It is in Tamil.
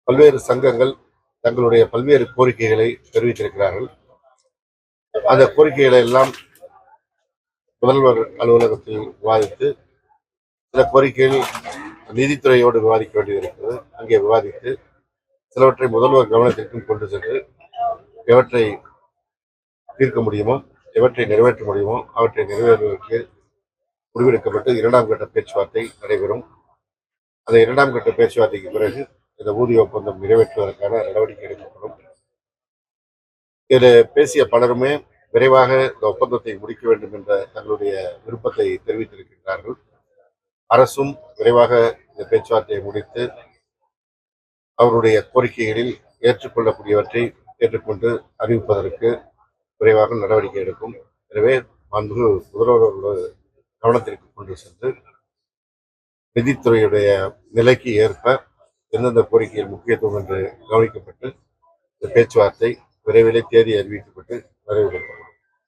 பல்வேறு சங்கங்கள் தங்களுடைய பல்வேறு கோரிக்கைகளை தெரிவித்திருக்கிறார்கள். அந்த கோரிக்கைகளை எல்லாம் முதல்வர் அலுவலகத்தில் விவாதித்து, சில கோரிக்கைகள் நீதித்துறையோடு விவாதிக்க வேண்டியது இருக்கிறது. அங்கே விவாதித்து சிலவற்றை முதல்வர் கவனத்திற்கும் கொண்டு சென்று எவற்றை தீர்க்க முடியுமோ, எவற்றை நிறைவேற்ற முடியுமோ அவற்றை நிறைவேறுவதற்கு முடிவெடுக்கப்பட்டு 2ஆம் கட்ட பேச்சுவார்த்தை நடைபெறும். அந்த 2ஆம் கட்ட பேச்சுவார்த்தைக்கு பிறகு இந்த ஊதிய ஒப்பந்தம் நிறைவேற்றுவதற்கான நடவடிக்கை எடுக்கப்படும். இதில் பேசிய பலருமே விரைவாக இந்த ஒப்பந்தத்தை முடிக்க வேண்டும் என்ற தங்களுடைய விருப்பத்தை தெரிவித்திருக்கின்றார்கள். அரசும் விரைவாக இந்த பேச்சுவார்த்தையை முடித்து அவருடைய கோரிக்கைகளில் ஏற்றுக்கொள்ளக்கூடியவற்றை ஏற்றுக்கொண்டு அறிவிப்பதற்கு விரைவாக நடவடிக்கை எடுக்கும். எனவே மாண்புமிகு முதல்வர்களோட கவனத்திற்கு கொண்டு சென்று நிதித்துறையுடைய நிலைக்கு ஏற்ப எந்தெந்த கோரிக்கைகள் முக்கியத்துவம் என்று கவனிக்கப்பட்டு இந்த பேச்சுவார்த்தை விரைவிலே தேதி அறிவிக்கப்பட்டு நிறைவு பெறும்.